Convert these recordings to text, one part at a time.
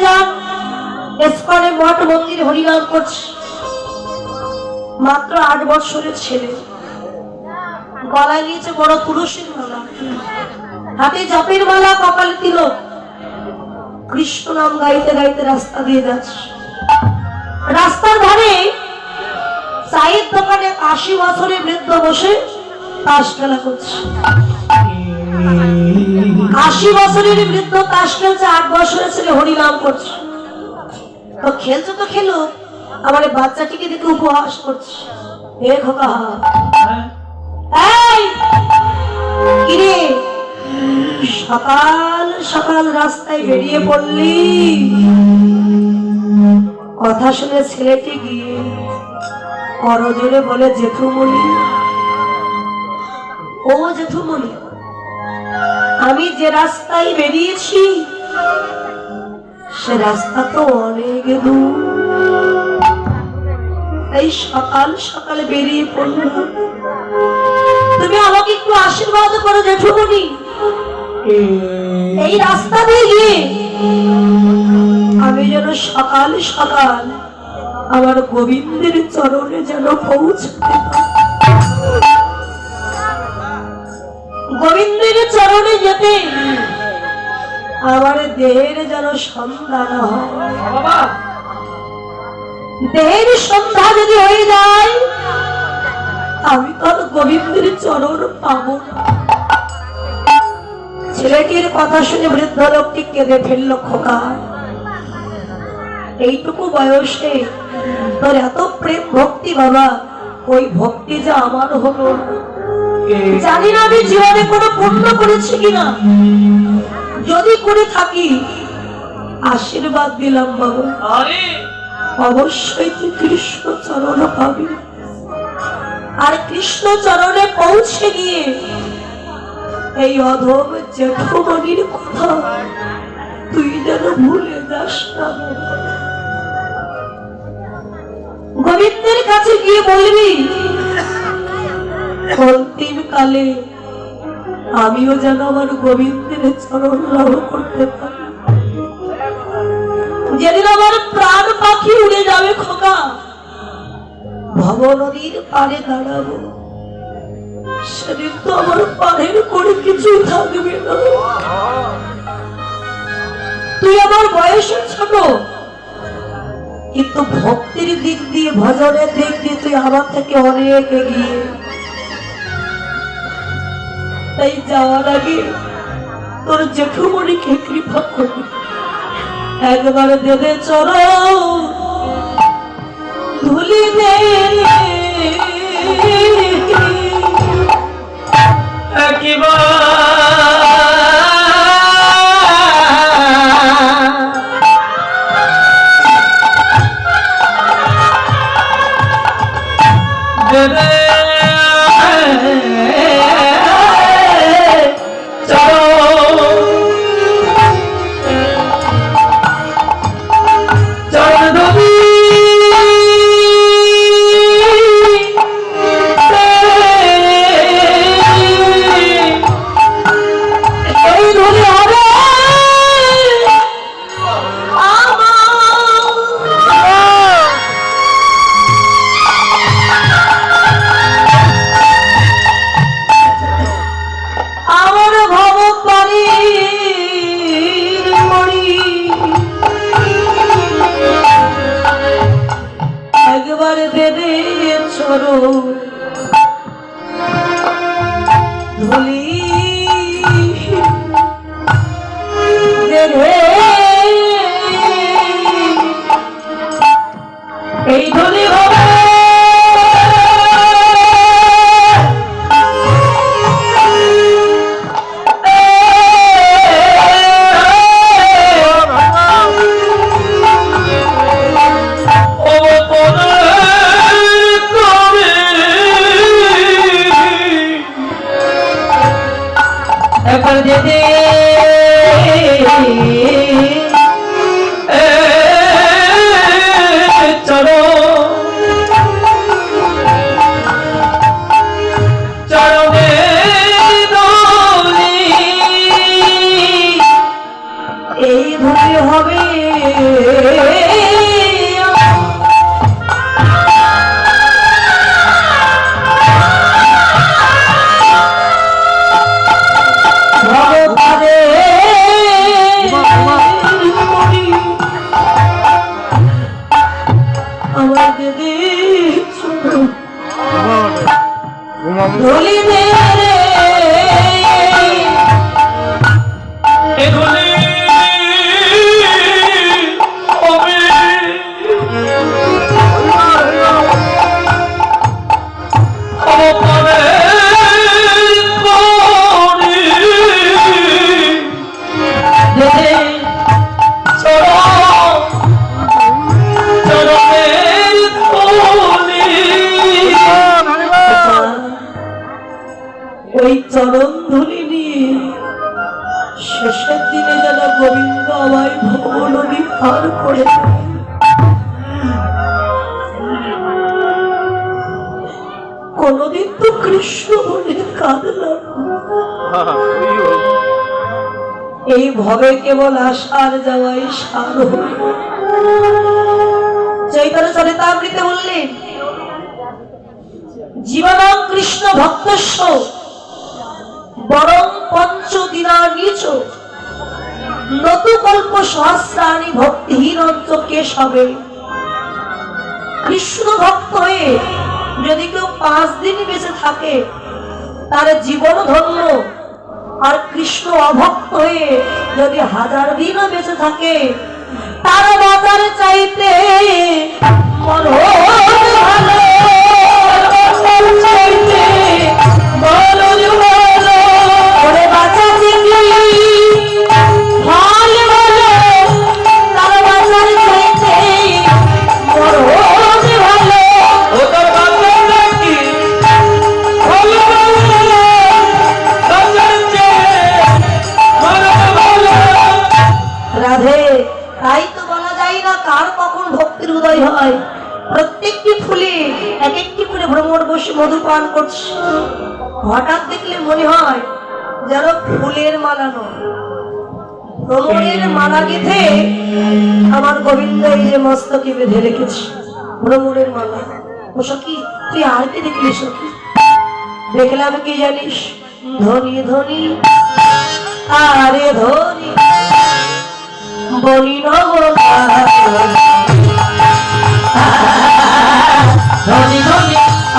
যান, ইসকনে মঠ মন্দির হরিনাম করছে। মাত্র 8 বছরের ছেলে, গলায় নিয়েছে বড় তুলসীর মালা, হাতে জপের মালা, কপালে তিলক, কৃষ্ণ নাম গাইতে গাইতে রাস্তা দিয়ে যাচ্ছে। রাস্তার ধারে চায়ের দোকানে 80 বছরের বৃদ্ধ বসে তাস খেলা করছে। 80 বছরের বৃদ্ধ তাস খেলছে, 8 বছরের ছেলে হরিনাম করছে। তো খেলছে তো খেলো, আমার বাচ্চাটিকে দেখে উপহাস করছে। হে খোকা, এই কিরে সকাল সকাল রাস্তায় বেরিয়ে পড়লি? কথা শুনে ছেলেটি গিয়ে করজোরে বলে, জেঠুমণি, ও জেঠুমণি, আমি যে রাস্তায় বেরিয়েছি সে রাস্তা তো অনেক দূর, এই সকাল সকাল বেরিয়ে পড়লাম, তুমি আমাকে একটু আশীর্বাদ করো জেঠুমণি। এই রাস্তা দিয়ে গিয়ে আমি যেন সকাল সকাল আমার গোবিন্দের চরণে যেন পৌঁছতে পারি। গোবিন্দের চরণে যেতে আমার দেহের যেন সন্ধান হয়। দেহের সন্ধ্যা যদি হয়ে যায় আমি তো আর গোবিন্দের চরণ পাবো না। ছেলেটির কথা শুনে বৃদ্ধ লোকটি কেঁদে ফেলল। খোকা, এইটুকু বয়সে তোর এত প্রেম ভক্তি, বাবা ওই ভক্তি যে আমার হলো, জানি না আমি জীবনে কোনো পুণ্য করেছি কিনা, যদি করে থাকি আশীর্বাদ দিলাম বাবা, অবশ্যই তুই কৃষ্ণ চরণ পাবি। আর কৃষ্ণ চরণে পৌঁছে গিয়ে এই অধম জেঠুমণির কথা তুই যেন ভুলে যাস না। গোবিন্দের কাছে গিয়ে বলবি, অন্তিম কালে আমিও যেন আমার গোবিন্দের চরণ লাভ করতে পারি। যেদিন আমার প্রাণ পাখি উড়ে যাবে খোকা, ভব নদীর পাড়ে দাঁড়াবো, সেদিন তো আমার পাড়ের করে কিছু থাকবে না। তুই আমার বয়সে ছোট, কিন্তু ভক্তির দিক দিয়ে, ভজনের দিক দিয়ে তুই আমার থেকে অনেক এগিয়ে। তাই যাওয়ার আগে তোর জেঠুমণিকে কৃপা করবি, একবার দেবে চরণ ধুলি দে, এই ধুলি হবে একবার যেতে চলো ধুলি দে রে এ ধুলি ওই চরণ ধুলি নিয়ে শেষের দিনে যেন গোবিন্দ আমায় ভবনদী পার করে কোনদিন তো কৃষ্ণ বলে কাঁদলাম, এই ভবে কেবল আসার যাওয়াই সার হল। চৈতন্য চরিতামৃতে বললেন, জীবনং কৃষ্ণ ভক্তস্য বরং পঞ্চদিনা নিচ নতুকল্প সহস্রাণি ভক্তিহীনঞ্চ কেশবে। কৃষ্ণ ভক্ত হয়ে যদি কেউ 5 দিন বেঁচে থাকে তার জীবন ধন্য, আর কৃষ্ণ অভক্ত হয়ে যদি 1000 দিনও বেঁচে থাকে তার বাজারে চাইতে মন ভালো চাইতে ওরে বাঁচা দেখলি ভালো ভালো তার বাজারে চাইতে মন ভালো ও তোর বাবা নাকি ভালো ভালো বাজাচ্ছে ভালো ভালো। রাধে, তাই তো বলা যায় না কার কখন ভক্তির উদয় হয়। প্রত্যেকটি ফুলে এক একটি করে ভ্রমর বসে মধু পান করছে, হঠাৎ দেখলে মনে হয় যেন ফুলের মালা নয়, ভ্রমরের মালা গেঁথে আমার গোবিন্দ এই যে মস্তকে বেঁধে রেখেছে ভ্রমরের মালা। ও সখী, তুই আর কি দেখলি সখী? দেখলাম কি জানিস? ধনী ধনী আরে ধনী বলি না ধনী ধনী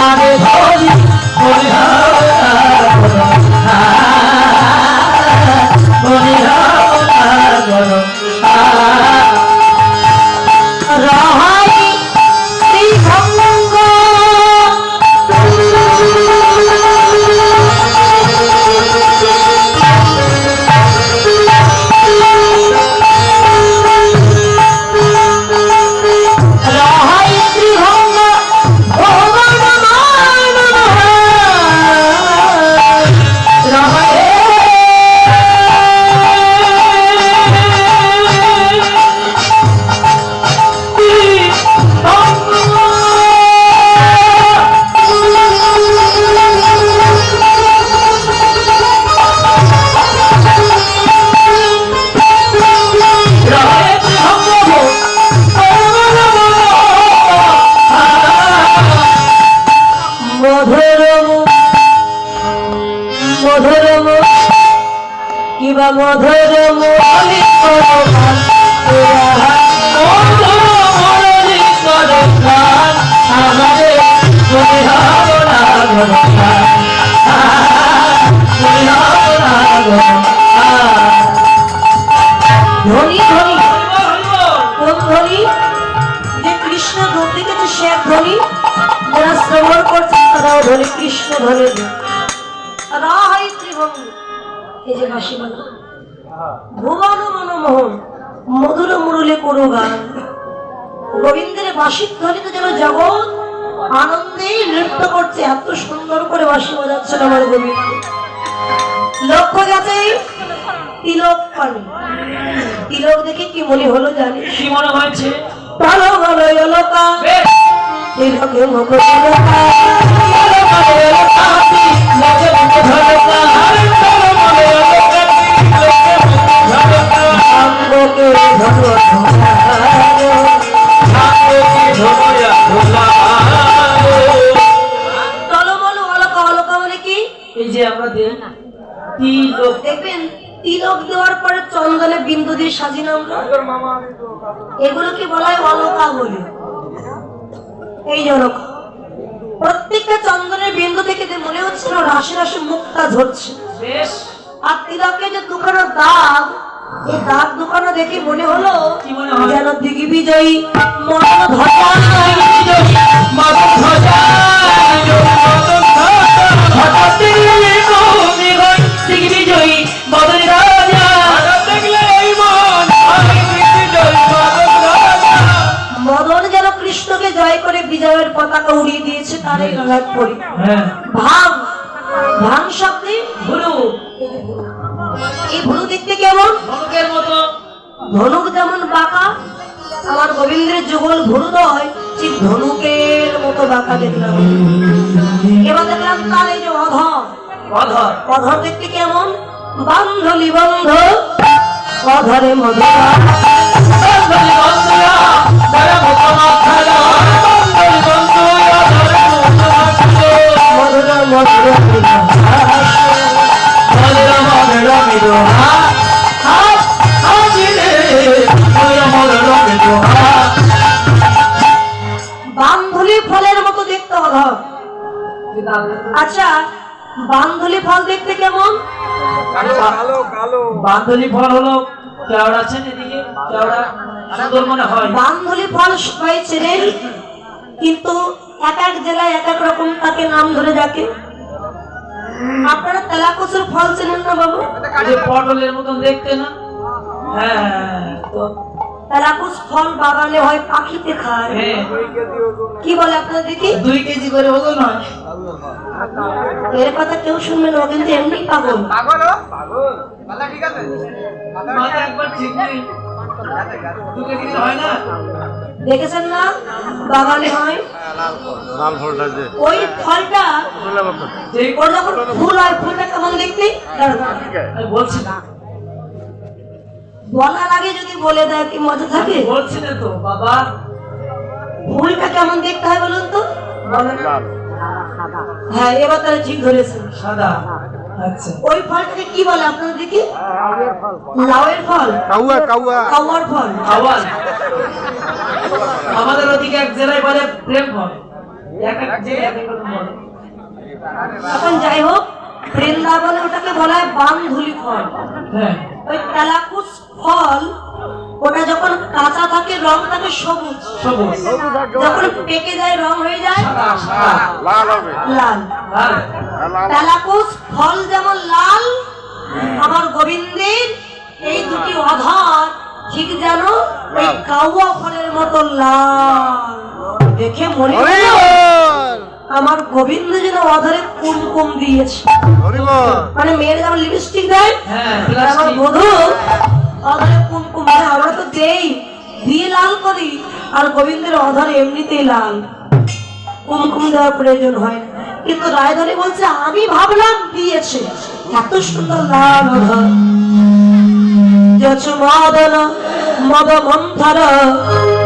আরে ধনী বলি রাহাই শ্রী ভঙ্গ কিবা মধুর মুরলি করগান মুরলি করগান আমারে তুমি হও না ধনী ধনী কোন ধনী? যে কৃষ্ণ ধন দেখেছে সে এক ধনী, যারা শ্রবণ করছে তারাও ধনী, কৃষ্ণ ধনী। রাহাই ত্রিভঙ্গ, এই যে বাসি বলে ভুবন মনমোহন মধুর মুরলি করো গান। গোবিন্দের বাঁশির ধ্বনিতে যেন জগৎ আনন্দে নৃত্য করছে, এত সুন্দর করে বাঁশি বাজাচ্ছেন আমার গোবিন্দ। লক্ষ্য গেছে তিলক পানি, তিলক দেখে কি মনে হলো জানিস? কি মনে হয়েছে? ভালো ভালো এলাকা তিলকে মুখ দেখবেন তিলক দেওয়ার পরে চন্দনে বিন্দু দিয়ে সাজিয়ে আমরা, এগুলোকে বলা হয় অলকা বলে। এই যে অলকা, প্রত্যেক প্রত্যেকটা চন্দনের বিন্দু থেকে যে মনে হচ্ছিল রাশি রাশি মুক্তা ঝরছে। বেশ আর তিলকে যে দুখানা দাগ, এই দাগ দুখানা দেখে মনে হলো কি মনে হয়? যেন দিগ্বিজয়ী মদন ধ্বজা। মদন ধ্বজা হঠাৎ দেখলে কমে গই দিগ্বিজয়ী মদন রাজা। হঠাৎ দেখলে এই মন আমি দিগ্বিজয়ী মদন রাজা। মদন যেন কৃষ্ণকে জয় করে বিজয়ের পতাকা উড়িয়ে দিয়েছে, তার এই রঙার পরি। হ্যাঁ ভাং ভাং শব্দে গুরু এই ভুরু দেখতে কেমন? ধনুকের মতো। ধনুক যেমন বাঁকা, আমার গোবিন্দের যুগল ভুরুদয় ঠিক ধনুকের মতো বাঁকা দেখলাম। এবার দেখলাম তার এই যে অধর, অধর অধর দেখতে কেমন? বান্ধলি বন্ধ অধরে মধুরা। বান্ধবী বন্ধুরা বড় মতো মাথালা। বান্ধবী বন্ধুরা ধরে মতো মাথালা। মধুরা মধুরা মধুরা মধুরা মিরোহা হাত হাজিরে মধুরা মধুরা মিরোহা। বান্ধলি ফলের মতো দেখতে অধর। আচ্ছা, বান্ধলি ফল দেখতে কেমন? বান্ধবী ফল হলো কেওড়া আছেন এদিকে, কেওড়া সুন্দর মনে হয়। বান্ধলি ফল সবাই চেনেন, কিন্তু এক এক জেলায় এক এক রকম তাকে নাম ধরে ডাকে। আপনারা তেলাকুচুর ফল চেনেন না বাবু? এই যে পটলের মতন দেখতে না? হ্যাঁ তো তেলাকুচ ফল বাগানে হয়, পাখিতে খায়। হ্যাঁ কি বলে আপনারা দেখি? 2 কেজি করে ওজন হয়। এর কথা কেউ শুনবে না, ও কিন্তু এমনি পাগল। মাথা একবার ঠিক নেই। 2 কেজি হয় না? দেখেছেন না বাগানে হয়? ওই ফলটা ওর যখন ফুল হয়, ফুলটা কেমন দেখতে? আমি বলছি না, বলার আগে যদি বলে দেয় কি মজা থাকে? বলছি না তো বাবা। ফুলটা কেমন দেখতে হয় বলুন তো? হ্যাঁ, এবার তারা ঠিক ধরেছেন। সাদা। আচ্ছা ওই ফলটাকে কি বলে আপনারা দেখি? লাউয়ের ফল, কাউয়ার ফল। আওয়াজ আমাদের ওদিকে এক জেলায় বলে প্রেম ফল। এক এক জেলায় এক এক রকম বলে। এখন যাই হোক, বৃন্দাবনে ওটাকে বলা হয় বান্ধুলি ফল। হ্যাঁ ওই তেলাকুচ ফল, ওটা যখন কাঁচা থাকে রং থাকে সবুজ, সবুজ। যখন পেকে যায় রং হয়ে যায় সাদা সাদা লাল। লাল। তেলাকুচ ফল যেমন লাল, আমার গোবিন্দের এই দুটি অধর ঠিক যেন ওই কাউয়া ফলের মতো লাল। দেখে মনে হলো আমার গোবিন্দ যেন অধরে কুমকুম দিয়েছে। মানে মেয়ের যেমন লিপস্টিক দেয়, হ্যাঁ আর আমার প্লাস্টিক। বধূ অধরে কুমকুম দেয়। আমরা তো দেই, দিয়ে লাল করি, আর গোবিন্দের অধরে এমনিতেই লাল, কুমকুম দেওয়ার প্রয়োজন হয় না। কিন্তু রায়ধনী বলছে আমি ভাবলাম দিয়েছে, এত সুন্দর লাল অধর। যচ মদন মদ মন্থর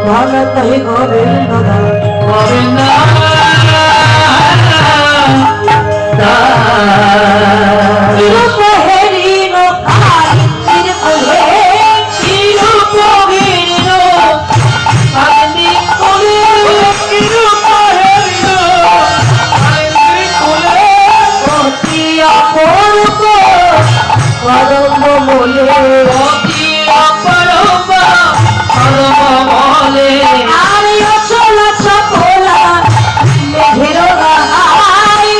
ধন কহি গোবিন্দ গোবিন্দ হেরিন কালী চিরকুলে পরম বলে আর চলা চপলা মেঘের গাই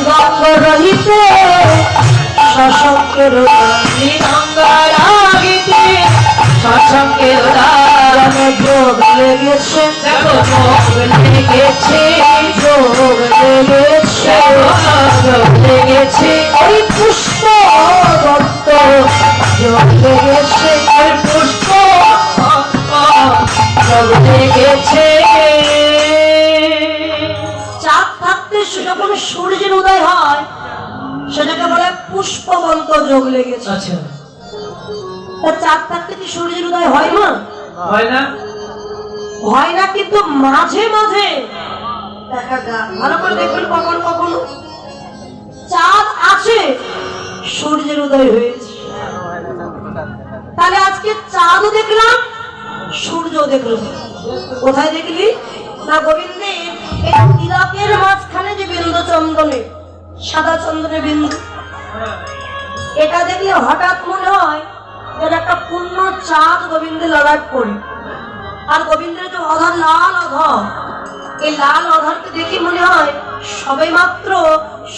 গঙ্গ রহিতে শশঙ্কের যোগ লেগেছে, যোগ লেগেছে ওই পুষ্প দত্ত যোগ লেগেছে, ওই পুষ্প যোগ লেগেছে। চাঁদ থাকতে যখন সূর্যের উদয় হয় সেটাকে বলে পুষ্পবন্ত যোগ লেগেছে। আচ্ছা তা চাঁদ থাকতে কি সূর্যের উদয় হয় না? হয় না? হয় না, কিন্তু মাঝে মাঝে দেখা যায়। ভালো করে দেখবেন, কখনো কখনো চাঁদ আছে, সূর্যের উদয় হয়েছে। চাঁদও দেখলাম, সূর্য দেখলাম। কোথায় দেখলি? না গোবিন্দের এই তিলকের মাঝখানে যে বিন্দু চন্দনে, সাদা চন্দনের বিন্দু, এটা দেখলে হঠাৎ মনে হয় যেন একটা পূর্ণ চাঁদ গোবিন্দের ললাট পড়ে। আর গোবিন্দের যে অধর, লাল অধর, এই লাল অধরকে দেখে মনে হয় সবে মাত্র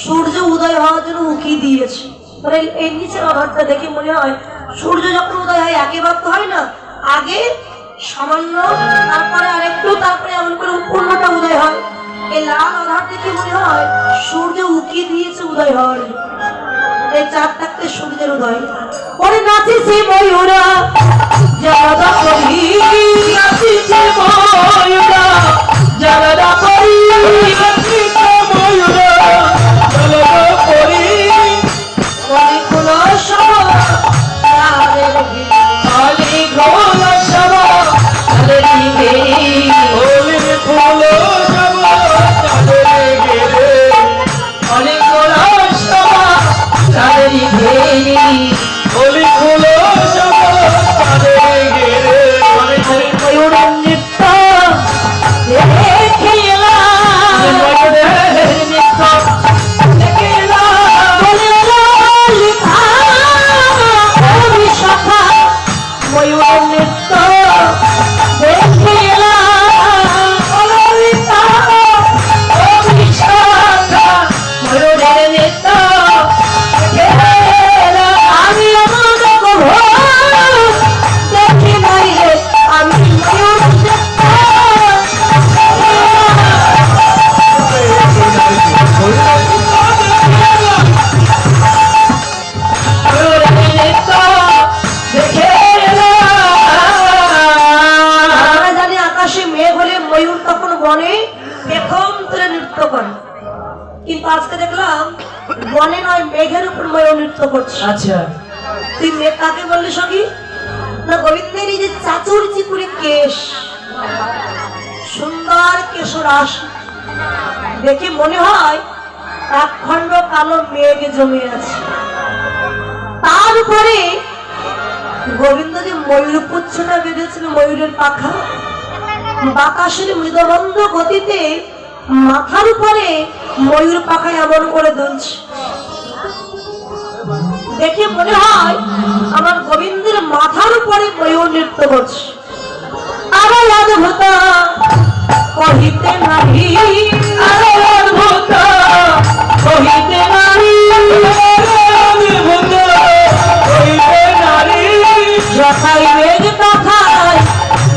সূর্য উদয় হওয়ার জন্য উকি দিয়েছে। মানে এই নিচের অধরটা দেখে মনে হয় সূর্য যখন উদয় হয় একেবার তো হয় না, আগে সামান্য, তারপরে আরেকটু, তারপরে এমন করে পূর্ণটা উদয় হয়। এই লাল অধর দেখে মনে হয় সূর্য উকি দিয়েছে উদয় হওয়ার জন্য। এই চাঁদ থাকতে সূর্যের উদয়। ওরে নাচিছে ময়ূরা জাগা করি, নাচিছে ময়ূরা জাগা করি, নাচিছে ময়ূরা জাগা করি। অনেক হলো সব তাদের ঘিরে, অনেক হলো সব তাদের ঘিরে, অনেক হলো সব তাদের ঘিরে, অনেক হলো সব তাদের ঘিরে, অনেক হলো সব তাদের ঘিরে। ময়ূরের নৃত্য দেখিলাম, ময়ূরের নৃত্য দেখিলাম, লিখা কবি সখা। ময়ূরের নৃত্য দেখিলাম, লিখা কবি সখা। ময়ূরের নৃত্য দেখিলাম, আমি আমার দেখি নাই রে, আমি ময়ূর নৃত্য। ময়ূরের নৃত্য দেখিলাম। আমরা জানি আকাশে মেঘ হলে ময়ূর তখন বনে পেখম তুলে নৃত্য করে, কিন্তু আজকে দেখলাম বনে নয়, মেঘের উপর ময়ূর নৃত্য করছে। আচ্ছা, তুই মেঘ কাকে বললি সখী? না গোবিন্দের এই যে চাতুর চিকুরে কেশ, সুন্দর কেশরাশ দেখে মনে হয় একখণ্ড কালো মেঘ জমে আছে। তার উপরে গোবিন্দ যে ময়ূর পুচ্ছটা বেঁধেছিল, ময়ূরের পাখা, বাতাসের মৃদমন্দ গতিতে মাথার উপরে ময়ূর পাখা এমন করে দুলছে। দেখে মনে হয় আমার গোবিন্দের মাথার উপরে ময়ূর নৃত্য করছে। আরো অদ্ভুত কহিতে নাহি, আরো অদ্ভুত কহিতে নারী, অদ্ভুত কহিতে নারী। যথাই মেঘ তথায়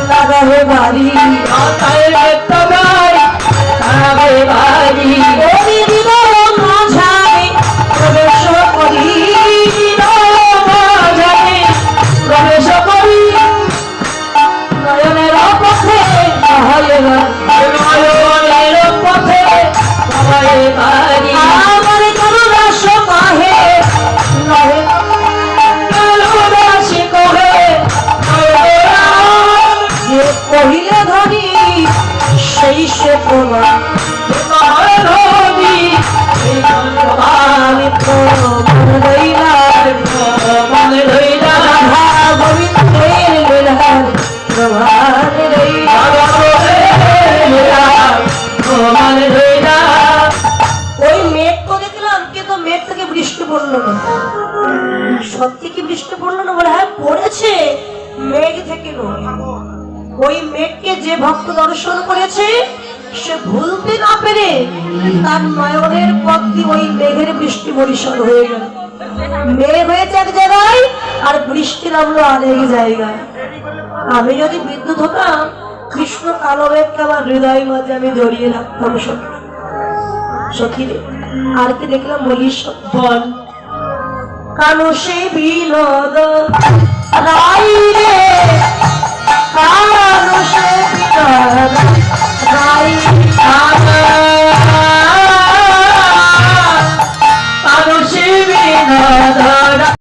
লাগাবে বাড়ি, মাথায় বেত্ত গায় তারাবে বাড়ি, ওরে হৃদয় মাঝায় প্রবেশ করি, মাঝারে প্রবেশ করি। নয়নের পথে হয় নয়নের পথে সবাই বাড়ি, আমার করুণাস কাহে নহে, কালুদাসী কহে যে কহিলে ধনী সেই সে তোমার। মহারবি আমি তো মন লইলাম মনে রইলা রাধা গোবিন্দের লীলার প্রভাত লইলাম। মনে রইলা। ওই মেঘ তো দেখলাম, কিন্তু মেঘ থেকে বৃষ্টি পড়লো না। সত্যি কি বৃষ্টি পড়লো না? বলে হ্যাঁ পড়েছে, মেঘ থেকে নয়। ওই মেঘকে যে ভক্ত দর্শন করেছে সে ভুলতে না পেরে তার নয়নের পথ দিয়ে ওই মেঘের বৃষ্টি বরিশাল হয়ে গেল। মেঘ হয়েছে এক জায়গায় আর বৃষ্টি নামলো আরেক জায়গায়। আমি যদি বিদ্যুৎ হতাম, কৃষ্ণ কালো মেঘকে আমার হৃদয় মাঝে আমি জড়িয়ে রাখতাম। সখী রে, আর কি দেখলাম বলিস? বল কানো সে বিনোদ